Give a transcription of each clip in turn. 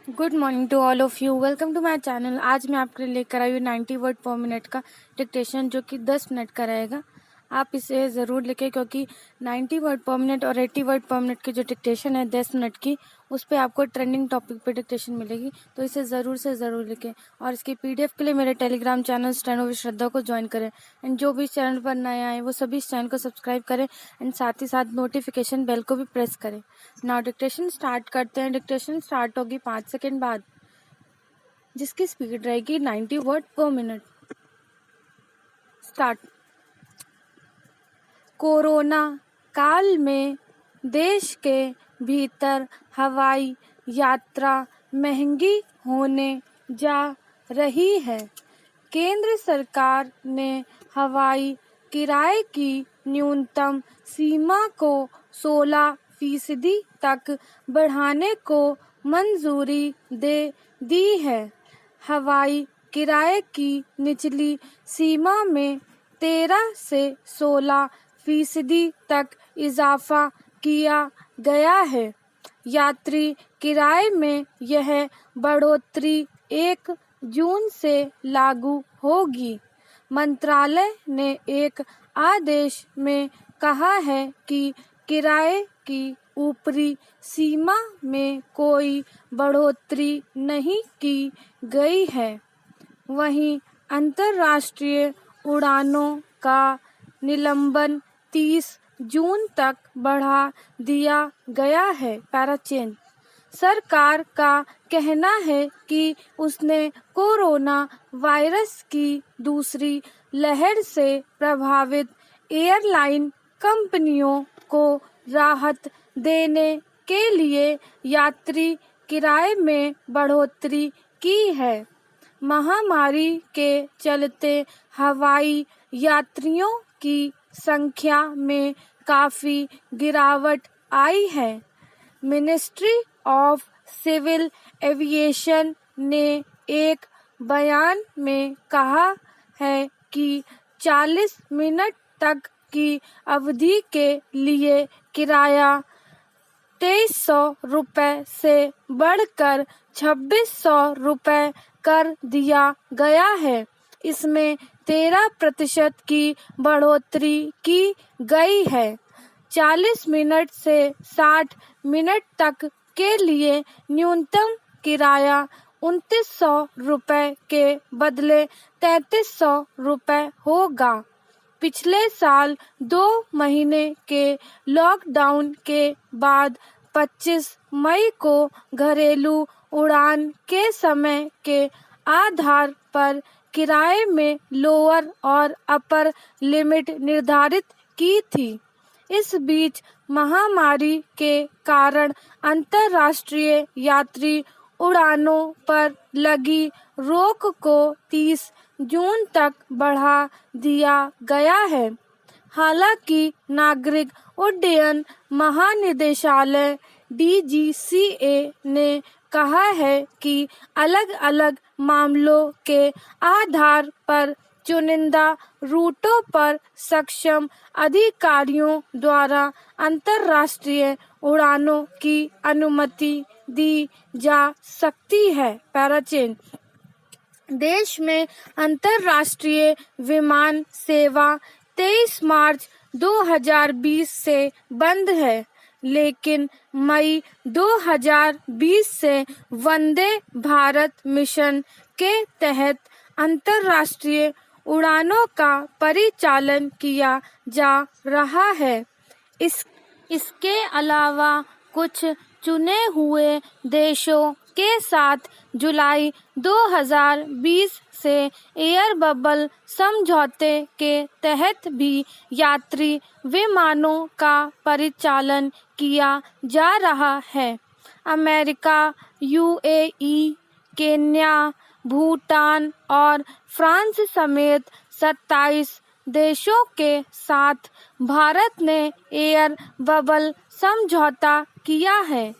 Good morning to all of you. Welcome to my channel. आज मैं आपके लिए लेकर आई हूँ 90 वर्ड पर मिनट का डिक्टेशन, जो कि 10 मिनट का रहेगा। आप इसे ज़रूर लिखें, क्योंकि 90 वर्ड पर मिनट और 80 वर्ड पर मिनट की जो डिक्टेशन है 10 मिनट की, उस पर आपको ट्रेंडिंग टॉपिक पे डिक्टेशन मिलेगी। तो इसे ज़रूर से ज़रूर लिखें। और इसकी PDF के लिए मेरे टेलीग्राम चैनल स्टेनो विद श्रद्धा को ज्वाइन करें। एंड जो भी इस चैनल पर नए आए वो सभी इस चैनल को सब्सक्राइब करें एंड साथ ही साथ नोटिफिकेशन बेल को भी प्रेस करें। नाउ डिक्टेशन स्टार्ट करते हैं। डिक्टेशन स्टार्ट होगी 5 सेकेंड बाद, जिसकी स्पीड रहेगी 90 वर्ड पर मिनट। स्टार्ट। कोरोना काल में देश के भीतर हवाई यात्रा महंगी होने जा रही है। केंद्र सरकार ने हवाई किराए की न्यूनतम सीमा को 16% तक बढ़ाने को मंजूरी दे दी है। हवाई किराए की निचली सीमा में 13 से 16% तक इजाफा किया गया है। यात्री किराए में यह बढ़ोतरी 1 जून से लागू होगी। मंत्रालय ने एक आदेश में कहा है कि किराए की ऊपरी सीमा में कोई बढ़ोतरी नहीं की गई है। वहीं अंतर्राष्ट्रीय उड़ानों का निलंबन 30 जून तक बढ़ा दिया गया है। पैराचेन। सरकार का कहना है कि उसने कोरोना वायरस की दूसरी लहर से प्रभावित एयरलाइन कंपनियों को राहत देने के लिए यात्री किराए में बढ़ोतरी की है। महामारी के चलते हवाई यात्रियों की संख्या में काफ़ी गिरावट आई है। मिनिस्ट्री ऑफ सिविल एविएशन ने एक बयान में कहा है कि 40 मिनट तक की अवधि के लिए किराया 2300 रुपये से बढ़कर 2600 रुपये कर दिया गया है। इसमें 13% की बढ़ोतरी की गई है। 40 मिनट से 60 मिनट तक के लिए न्यूनतम किराया 2900 रुपये के बदले 3300 रुपये होगा। पिछले साल 2 महीने के लॉकडाउन के बाद 25 मई को घरेलू उड़ान के समय के आधार पर किराए में लोअर और अपर लिमिट निर्धारित की थी। इस बीच महामारी के कारण अंतर्राष्ट्रीय यात्री उड़ानों पर लगी रोक को 30 जून तक बढ़ा दिया गया है। हालांकि नागरिक उड्डयन महानिदेशालय DGCA ने कहा है कि अलग-अलग मामलों के आधार पर चुनिंदा रूटों पर सक्षम अधिकारियों द्वारा अंतर्राष्ट्रीय उड़ानों की अनुमति दी जा सकती है। पैराचेन। देश में अंतर्राष्ट्रीय विमान सेवा 23 मार्च 2020 से बंद है, लेकिन मई 2020 से वंदे भारत मिशन के तहत अंतर्राष्ट्रीय उड़ानों का परिचालन किया जा रहा है। इसके अलावा कुछ चुने हुए देशों के साथ जुलाई 2020 से एयर बबल समझौते के तहत भी यात्री विमानों का परिचालन किया जा रहा है। अमेरिका, UAE, केन्या, भूटान और फ्रांस समेत 27 देशों के साथ भारत ने एयर बबल समझौता किया है।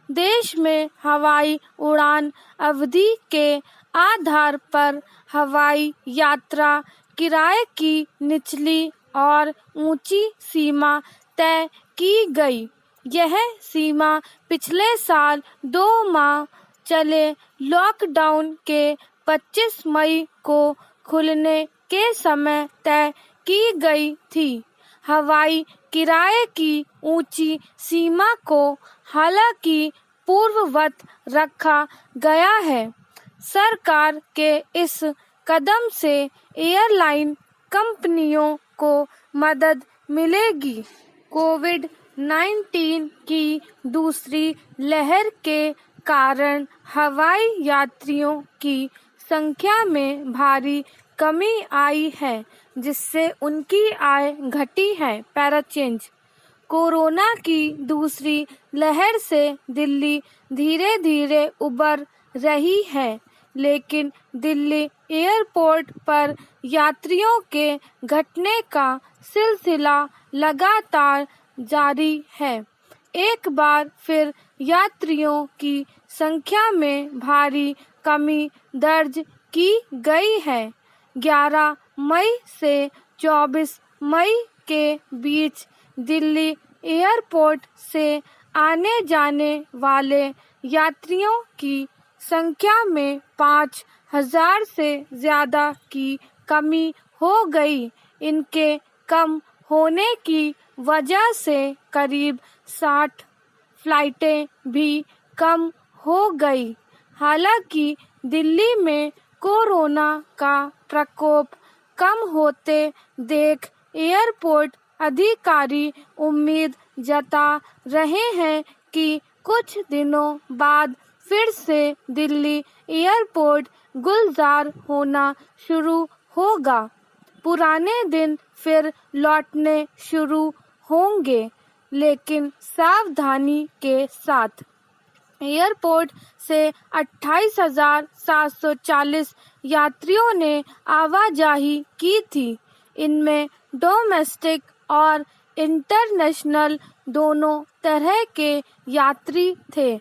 देश में हवाई उड़ान अवधि के आधार पर हवाई यात्रा किराए की निचली और ऊंची सीमा तय की गई। यह सीमा पिछले साल 2 माह चले लॉकडाउन के 25 मई को खुलने के समय तय की गई थी। हवाई किराए की ऊंची सीमा को हालांकि पूर्ववत रखा गया है। सरकार के इस कदम से एयरलाइन कंपनियों को मदद मिलेगी। कोविड-19 की दूसरी लहर के कारण हवाई यात्रियों की संख्या में भारी कमी आई है, जिससे उनकी आय घटी है। पैराचेंज। कोरोना की दूसरी लहर से दिल्ली धीरे धीरे उबर रही है, लेकिन दिल्ली एयरपोर्ट पर यात्रियों के घटने का सिलसिला लगातार जारी है। एक बार फिर यात्रियों की संख्या में भारी कमी दर्ज की गई है। 11 मई से 24 मई के बीच दिल्ली एयरपोर्ट से आने जाने वाले यात्रियों की संख्या में 5,000 से ज्यादा की कमी हो गई। इनके कम होने की वजह से करीब 60 फ्लाइटें भी कम हो गई। हालांकि दिल्ली में कोरोना का प्रकोप कम होते देख एयरपोर्ट अधिकारी उम्मीद जता रहे हैं कि कुछ दिनों बाद फिर से दिल्ली एयरपोर्ट गुलजार होना शुरू होगा। पुराने दिन फिर लौटने शुरू होंगे, लेकिन सावधानी के साथ। एयरपोर्ट से 28,740 यात्रियों ने आवाजाही की थी। इनमें डोमेस्टिक और इंटरनेशनल दोनों तरह के यात्री थे।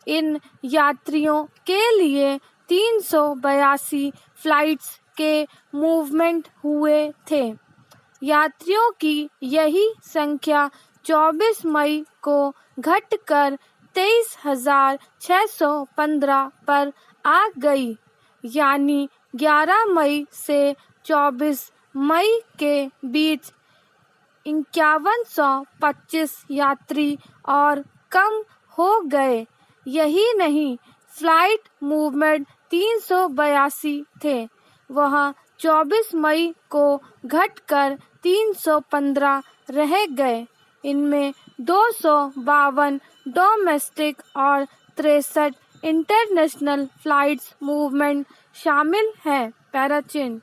इन यात्रियों के लिए 382 फ्लाइट्स के मूवमेंट हुए थे। यात्रियों की यही संख्या 24 मई को घटकर 23,615 पर आ गई, यानी 11 मई से 24 मई के बीच 5125 यात्री और कम हो गए। यही नहीं, फ्लाइट मूवमेंट 382 थे, वह 24 मई को घटकर 315 रह गए। इनमें 252 डोमेस्टिक और 63 इंटरनेशनल फ्लाइट्स मूवमेंट शामिल हैं। पैराचेन।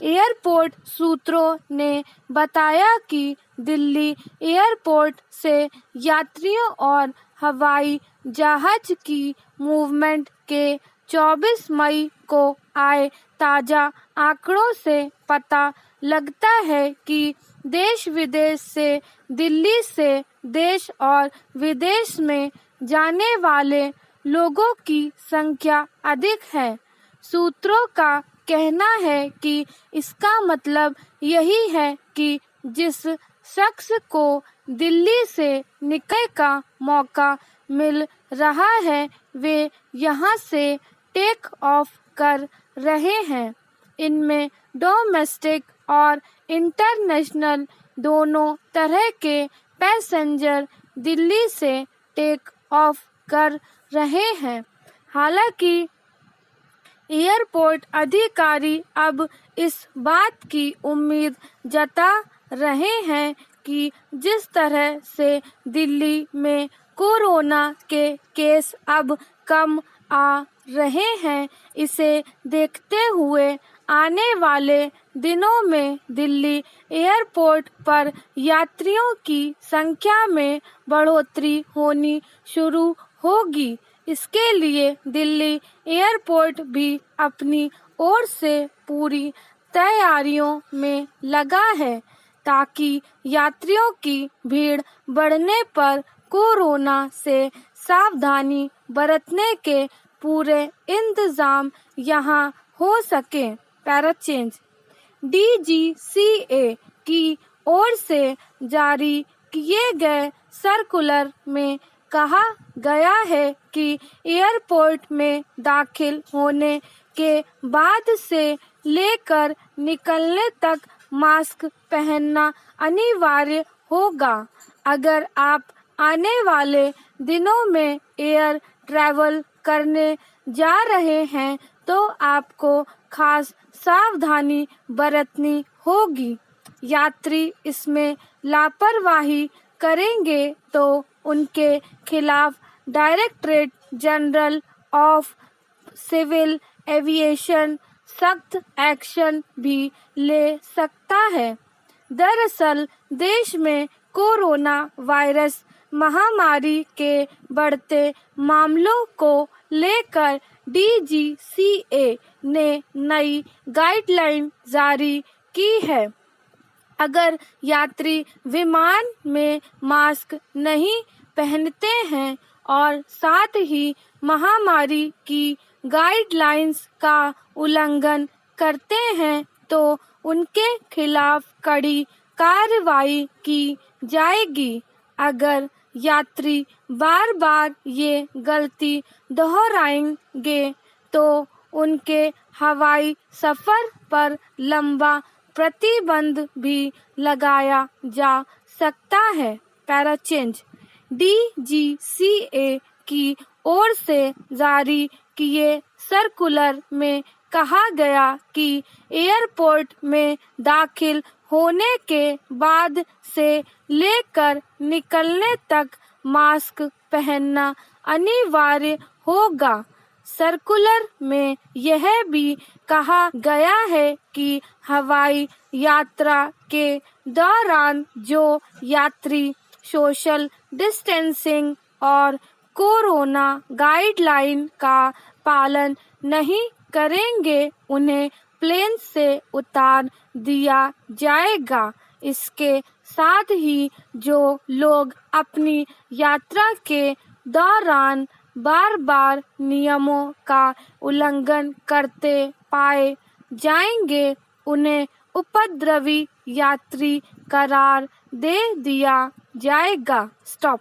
एयरपोर्ट सूत्रों ने बताया कि दिल्ली एयरपोर्ट से यात्रियों और हवाई जहाज की मूवमेंट के 24 मई को आए ताज़ा आंकड़ों से पता लगता है कि देश विदेश से दिल्ली से देश और विदेश में जाने वाले लोगों की संख्या अधिक है। सूत्रों का कहना है कि इसका मतलब यही है कि जिस शख्स को दिल्ली से निकलने का मौका मिल रहा है, वे यहाँ से टेक ऑफ कर रहे हैं। इनमें डोमेस्टिक और इंटरनेशनल दोनों तरह के पैसेंजर दिल्ली से टेक ऑफ कर रहे हैं। हालांकि एयरपोर्ट अधिकारी अब इस बात की उम्मीद जता रहे हैं कि जिस तरह से दिल्ली में कोरोना के केस अब कम आ रहे हैं, इसे देखते हुए आने वाले दिनों में दिल्ली एयरपोर्ट पर यात्रियों की संख्या में बढ़ोतरी होनी शुरू होगी। इसके लिए दिल्ली एयरपोर्ट भी अपनी ओर से पूरी तैयारियों में लगा है, ताकि यात्रियों की भीड़ बढ़ने पर कोरोना से सावधानी बरतने के पूरे इंतजाम यहाँ हो सके। पैराचेंज। DGCA की ओर से जारी किए गए सर्कुलर में कहा गया है कि एयरपोर्ट में दाखिल होने के बाद से लेकर निकलने तक मास्क पहनना अनिवार्य होगा। अगर आप आने वाले दिनों में एयर ट्रैवल करने जा रहे हैं तो आपको खास सावधानी बरतनी होगी। यात्री इसमें लापरवाही करेंगे तो उनके खिलाफ Directorate General of Civil Aviation सख्त एक्शन भी ले सकता है। दरअसल देश में कोरोना वायरस महामारी के बढ़ते मामलों को लेकर DGCA ने नई गाइडलाइन जारी की है। अगर यात्री विमान में मास्क नहीं पहनते हैं और साथ ही महामारी की गाइडलाइंस का उल्लंघन करते हैं तो उनके खिलाफ कड़ी कार्रवाई की जाएगी। अगर यात्री बार बार ये गलती दोहराएंगे तो उनके हवाई सफर पर लंबा प्रतिबंध भी लगाया जा सकता है। Para change. DGCA की ओर से जारी किए सर्कुलर में कहा गया कि एयरपोर्ट में दाखिल होने के बाद से लेकर निकलने तक मास्क पहनना अनिवार्य होगा। सर्कुलर में यह भी कहा गया है कि हवाई यात्रा के दौरान जो यात्री सोशल डिस्टेंसिंग और कोरोना गाइडलाइन का पालन नहीं करेंगे उन्हें प्लेन से उतार दिया जाएगा। इसके साथ ही जो लोग अपनी यात्रा के दौरान बार बार नियमों का उल्लंघन करते पाए जाएंगे उन्हें उपद्रवी यात्री करार दे दिया जाएगा। स्टॉप।